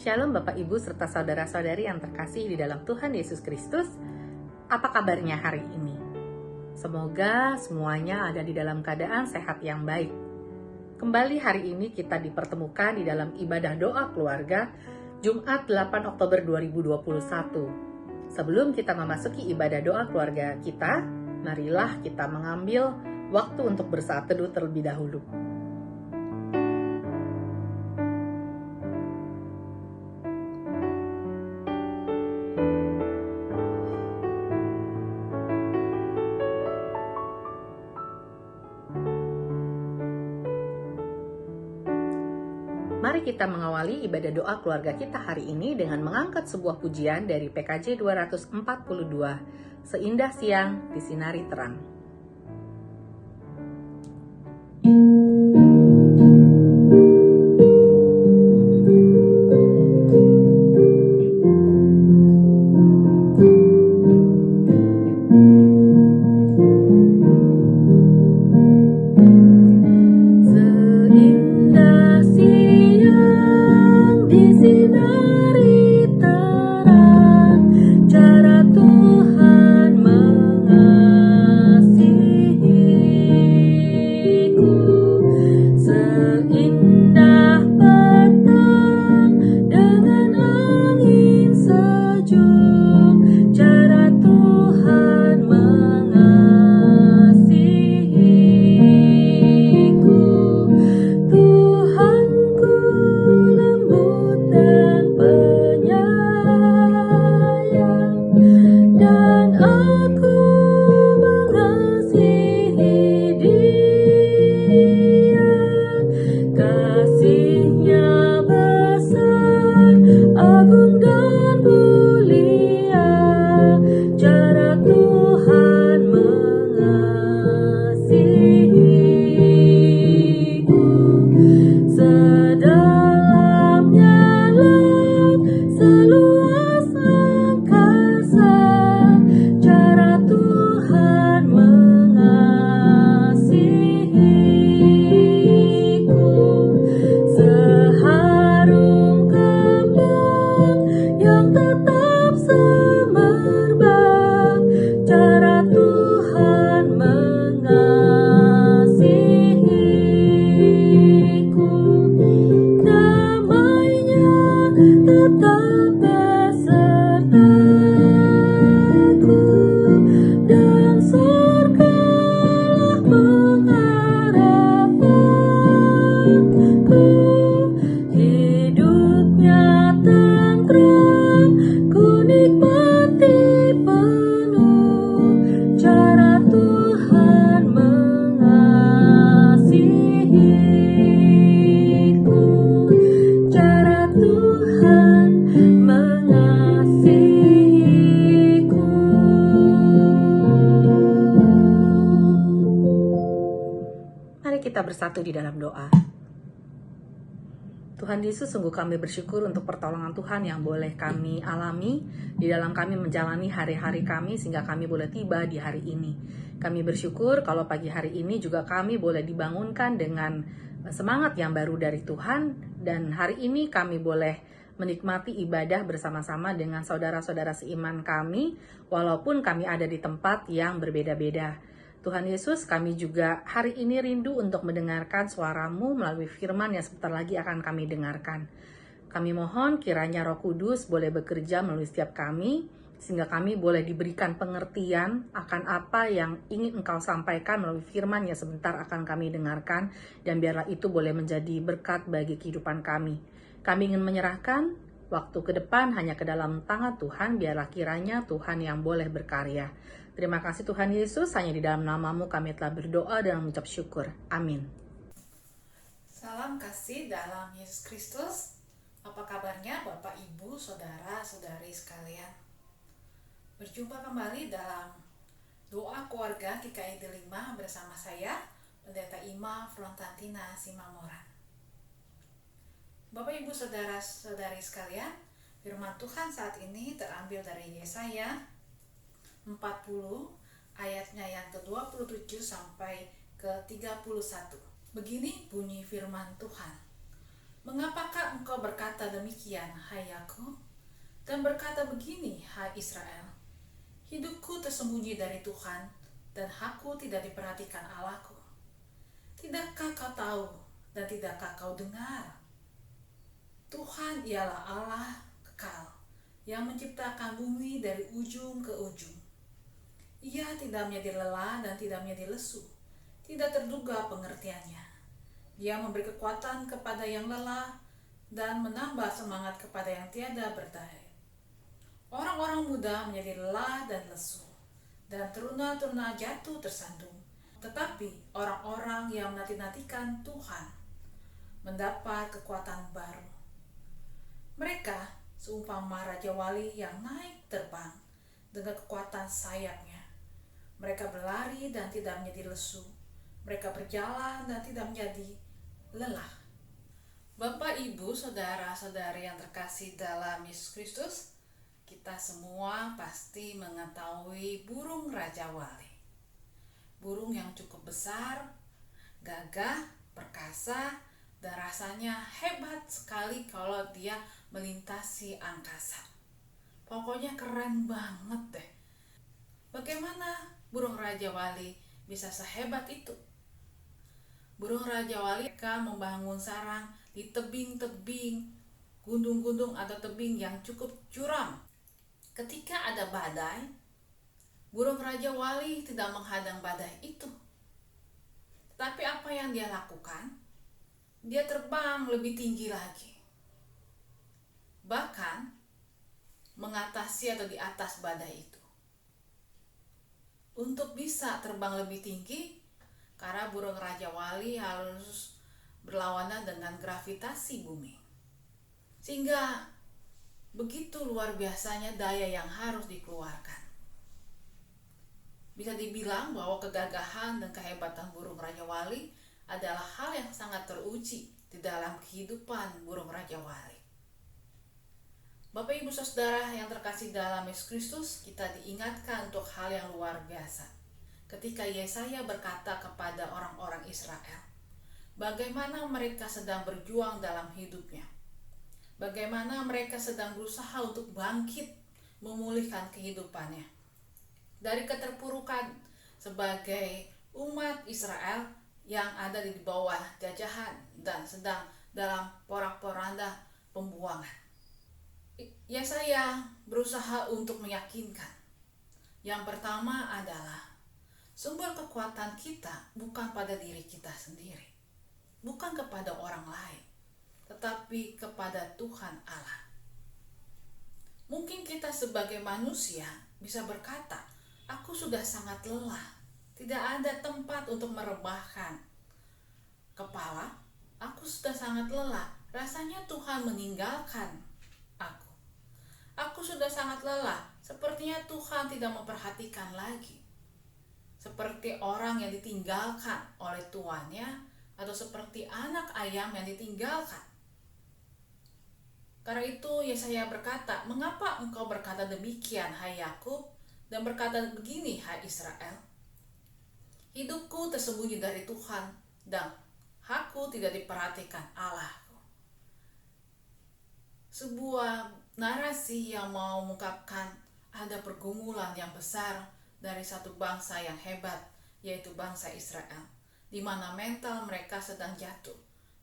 Shalom Bapak Ibu serta saudara-saudari yang terkasih di dalam Tuhan Yesus Kristus. Apa kabarnya hari ini? Semoga semuanya ada di dalam keadaan sehat yang baik. Kembali hari ini kita dipertemukan di dalam ibadah doa keluarga Jumat 8 Oktober 2021. Sebelum kita memasuki ibadah doa keluarga kita, marilah kita mengambil waktu untuk bersaat teduh terlebih dahulu. Mari kita mengawali ibadah doa keluarga kita hari ini dengan mengangkat sebuah pujian dari PKJ 242, Seindah Siang Disinari Terang. Kita bersatu di dalam doa. Tuhan Yesus, sungguh kami bersyukur untuk pertolongan Tuhan yang boleh kami alami di dalam kami menjalani hari-hari kami sehingga kami boleh tiba di hari ini. Kami bersyukur kalau pagi hari ini juga kami boleh dibangunkan dengan semangat yang baru dari Tuhan, dan hari ini kami boleh menikmati ibadah bersama-sama dengan saudara-saudara seiman kami walaupun kami ada di tempat yang berbeda-beda. Tuhan Yesus, kami juga hari ini rindu untuk mendengarkan suara-Mu melalui firman yang sebentar lagi akan kami dengarkan. Kami mohon kiranya Roh Kudus boleh bekerja melalui setiap kami, sehingga kami boleh diberikan pengertian akan apa yang ingin Engkau sampaikan melalui firman yang sebentar akan kami dengarkan, dan biarlah itu boleh menjadi berkat bagi kehidupan kami. Kami ingin menyerahkan waktu ke depan hanya ke dalam tangan Tuhan, biarlah kiranya Tuhan yang boleh berkarya. Terima kasih Tuhan Yesus, hanya di dalam nama-Mu kami telah berdoa dan mengucap syukur. Amin. Salam kasih dalam Yesus Kristus. Apa kabarnya Bapak, Ibu, Saudara, Saudari sekalian? Berjumpa kembali dalam doa keluarga GKI 5 bersama saya, Pendeta Ima Frontantina Simamoran. Bapak, Ibu, Saudara, Saudari sekalian, firman Tuhan saat ini terambil dari Yesaya 40 ayatnya yang ke-27 sampai ke-31. Begini bunyi firman Tuhan. Mengapakah engkau berkata demikian, hai Yakub, dan berkata begini, hai Israel? Hidupku tersembunyi dari Tuhan, dan hakku tidak diperhatikan Allahku. Tidakkah kau tahu, dan tidakkah kau dengar? Tuhan ialah Allah kekal, yang menciptakan bumi dari ujung ke ujung. Ia tidak menjadi lelah dan tidak menjadi lesu, tidak terduga pengertiannya. Dia memberi kekuatan kepada yang lelah dan menambah semangat kepada yang tiada berdaya. Orang-orang muda menjadi lelah dan lesu, dan teruna-teruna jatuh tersandung. Tetapi orang-orang yang menanti-nantikan Tuhan mendapat kekuatan baru. Mereka seumpama raja wali yang naik terbang dengan kekuatan sayapnya. Mereka berlari dan tidak menjadi lesu. Mereka berjalan dan tidak menjadi lelah. Bapak, Ibu, saudara-saudari yang terkasih dalam Yesus Kristus, kita semua pasti mengetahui burung raja wali. Burung yang cukup besar, gagah, perkasa, dan rasanya hebat sekali kalau dia melintasi angkasa. Pokoknya keren banget deh. Bagaimana burung raja wali bisa sehebat itu? Burung raja wali mereka membangun sarang di tebing-tebing, gunung-gunung atau tebing yang cukup curam. Ketika ada badai, burung raja wali tidak menghadang badai itu. Tapi apa yang dia lakukan? Dia terbang lebih tinggi lagi. Bahkan mengatasi atau di atas badai itu. Untuk bisa terbang lebih tinggi, karena burung raja wali harus berlawanan dengan gravitasi bumi. Sehingga begitu luar biasanya daya yang harus dikeluarkan. Bisa dibilang bahwa kegagahan dan kehebatan burung raja wali adalah hal yang sangat teruji di dalam kehidupan burung raja wali. Bapak, Ibu, Saudara yang terkasih dalam Yesus Kristus, kita diingatkan untuk hal yang luar biasa. Ketika Yesaya berkata kepada orang-orang Israel, bagaimana mereka sedang berjuang dalam hidupnya. Bagaimana mereka sedang berusaha untuk bangkit, memulihkan kehidupannya. Dari keterpurukan sebagai umat Israel yang ada di bawah jajahan dan sedang dalam porak-poranda pembuangan. Yesaya berusaha untuk meyakinkan. Yang pertama adalah sumber kekuatan kita bukan pada diri kita sendiri, bukan kepada orang lain, tetapi kepada Tuhan Allah. Mungkin kita sebagai manusia bisa berkata, aku sudah sangat lelah, tidak ada tempat untuk merebahkan kepala, aku sudah sangat lelah, rasanya Tuhan meninggalkan aku. Aku sudah sangat lelah, sepertinya Tuhan tidak memperhatikan lagi. Seperti orang yang ditinggalkan oleh tuannya, atau seperti anak ayam yang ditinggalkan. Karena itu Yesaya berkata, mengapa engkau berkata demikian, hai Yakub, dan berkata begini, hai Israel? Hidupku tersembunyi dari Tuhan, dan hakku tidak diperhatikan Allahku. Sebuah narasi yang mau mengungkapkan ada pergumulan yang besar dari satu bangsa yang hebat, yaitu bangsa Israel, di mana mental mereka sedang jatuh,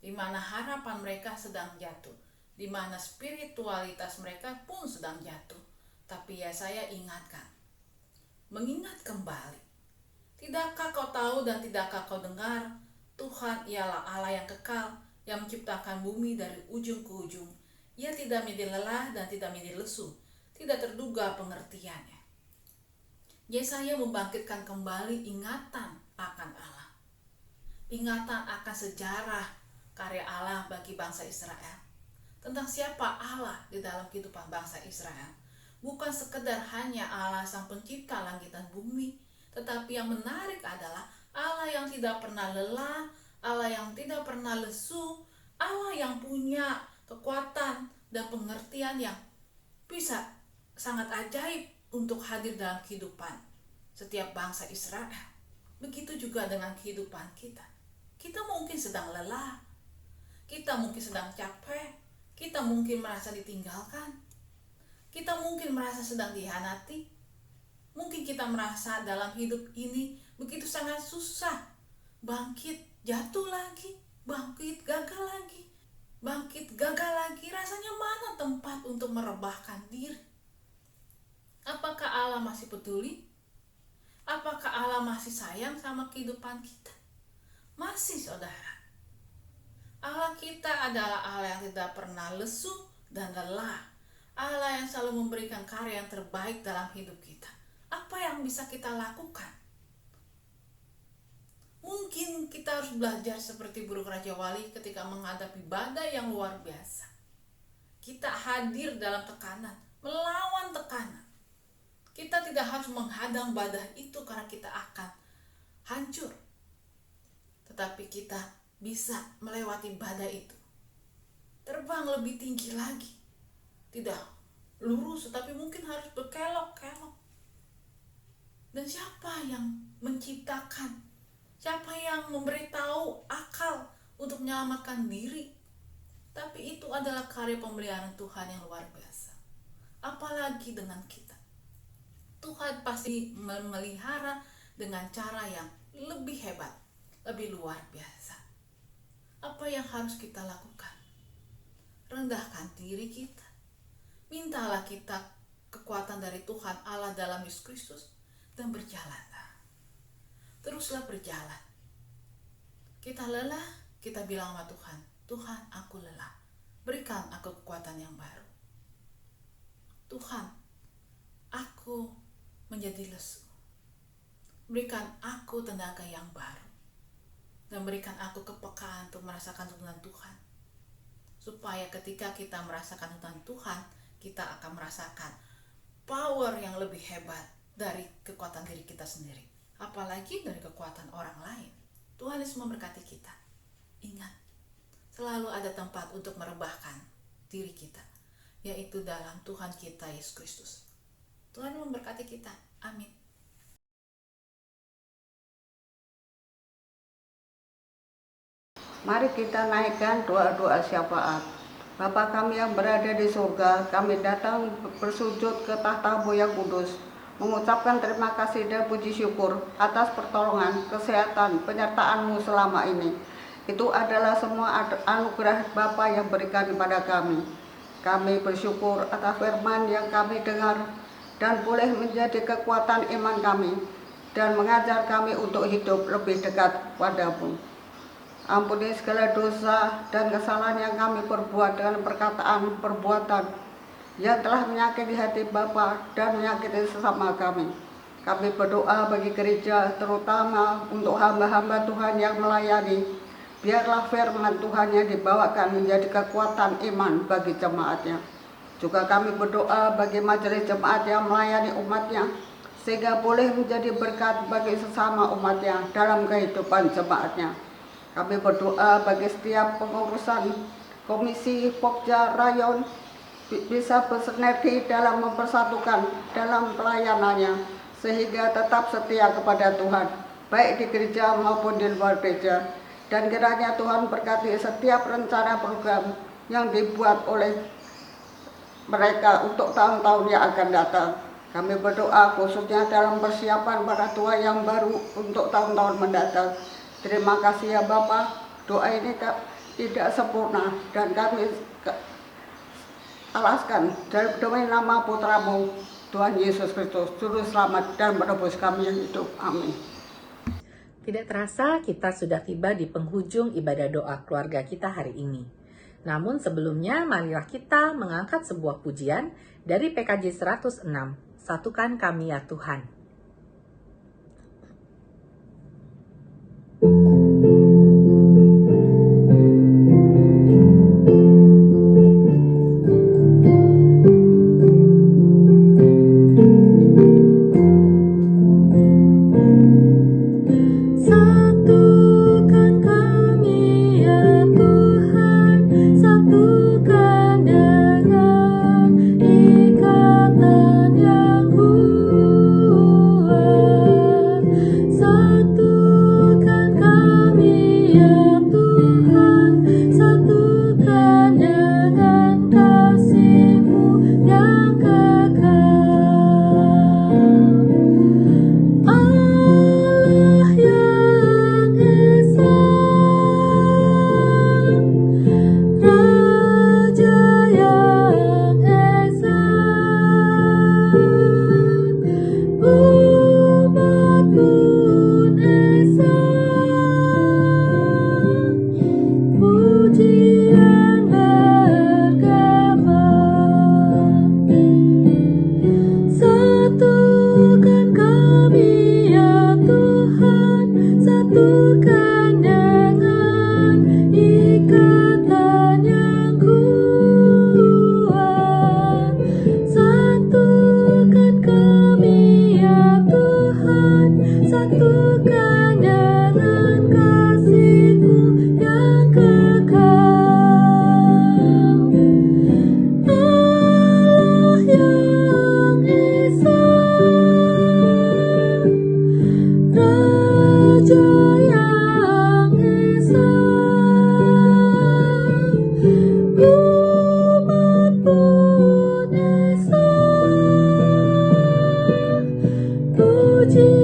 di mana harapan mereka sedang jatuh, di mana spiritualitas mereka pun sedang jatuh. Tapi ya saya ingatkan, mengingat kembali, tidakkah kau tahu dan tidakkah kau dengar, Tuhan ialah Allah yang kekal, yang menciptakan bumi dari ujung ke ujung. Ia tidak menjadi lelah dan tidak menjadi lesu, tidak terduga pengertiannya. Yesaya membangkitkan kembali ingatan akan Allah, ingatan akan sejarah karya Allah bagi bangsa Israel, tentang siapa Allah di dalam kehidupan bangsa Israel. Bukan sekedar hanya Allah sang pencipta langit dan bumi, tetapi yang menarik adalah Allah yang tidak pernah lelah, Allah yang tidak pernah lesu, Allah yang punya kekuatan dan pengertian yang bisa sangat ajaib untuk hadir dalam kehidupan setiap bangsa Israel. Begitu juga dengan kehidupan kita. Kita mungkin sedang lelah, Kita mungkin sedang capek, kita mungkin merasa ditinggalkan, kita mungkin merasa sedang dihianati, mungkin kita merasa dalam hidup ini begitu sangat susah, bangkit, jatuh lagi, bangkit, gagal lagi, bangkit, gagal lagi. Rasanya mana tempat untuk merebahkan diri? Apakah Allah masih peduli? Apakah Allah masih sayang sama kehidupan kita? Masih, saudara. Allah kita adalah Allah yang tidak pernah lesu dan lelah. Allah yang selalu memberikan karya yang terbaik dalam hidup kita. Apa yang bisa kita lakukan? Mungkin kita harus belajar seperti burung Raja Wali ketika menghadapi badai yang luar biasa. Kita hadir dalam tekanan, melawan tekanan. Kita tidak harus menghadang badai itu karena kita akan hancur. Tetapi kita bisa melewati badai itu. Terbang lebih tinggi lagi. Tidak lurus, tetapi mungkin harus berkelok-kelok. Dan siapa yang menciptakan? Siapa yang memberitahu akal untuk menyelamatkan diri? Tapi itu adalah karya pemeliharaan Tuhan yang luar biasa. Apalagi dengan kita. Tuhan pasti memelihara dengan cara yang lebih hebat, lebih luar biasa. Apa yang harus kita lakukan? Rendahkan diri kita. Mintalah kita kekuatan dari Tuhan Allah dalam Yesus Kristus dan berjalanlah. Teruslah berjalan. Kita lelah, kita bilang sama Tuhan, Tuhan, aku lelah. Berikan aku kekuatan yang baru. Tuhan, aku menjadi lesu. Berikan aku tenaga yang baru. Dan berikan aku kepekaan untuk merasakan tuntunan Tuhan. Supaya ketika kita merasakan tuntunan Tuhan, kita akan merasakan power yang lebih hebat dari kekuatan diri kita sendiri. Apalagi dari kekuatan orang lain. Tuhan Yesus memberkati kita. Ingat, selalu ada tempat untuk merebahkan diri kita, yaitu dalam Tuhan kita Yesus Kristus. Tuhan memberkati kita. Amin. Mari kita naikkan doa-doa syafaat. Bapa kami yang berada di surga, kami datang bersujud ke tahta-Mu yang kudus, mengucapkan terima kasih dan puji syukur atas pertolongan, kesehatan, penyertaan-Mu selama ini. Itu adalah semua anugerah Bapa yang berikan kepada kami. Kami bersyukur atas firman yang kami dengar dan boleh menjadi kekuatan iman kami dan mengajar kami untuk hidup lebih dekat padamu. Ampuni segala dosa dan kesalahan yang kami perbuat dengan perkataan, perbuatan yang telah menyakiti hati Bapa dan menyakiti sesama kami. Kami berdoa bagi gereja, terutama untuk hamba-hamba Tuhan yang melayani. Biarlah firman Tuhan yang dibawakan menjadi kekuatan iman bagi jemaatnya. Juga kami berdoa bagi majelis jemaat yang melayani umatnya, sehingga boleh menjadi berkat bagi sesama umatnya dalam kehidupan jemaatnya. Kami berdoa bagi setiap pengurusan komisi Pokja Rayon bisa bersinergi dalam mempersatukan dalam pelayanannya, sehingga tetap setia kepada Tuhan, baik di gereja maupun di luar gereja. Dan kiranya Tuhan berkati setiap rencana program yang dibuat oleh mereka untuk tahun-tahun yang akan datang. Kami berdoa khususnya dalam persiapan para tua yang baru untuk tahun-tahun mendatang. Terima kasih ya Bapa, doa ini tidak sempurna dan kami alaskan demi nama putra-Mu Tuhan Yesus Kristus, Juru Selamat dan Penebus kami yang hidup. Amin. Tidak terasa kita sudah tiba di penghujung ibadah doa keluarga kita hari ini. Namun sebelumnya marilah kita mengangkat sebuah pujian dari PKJ 106, Satukan Kami ya Tuhan. Ikatan yang puji.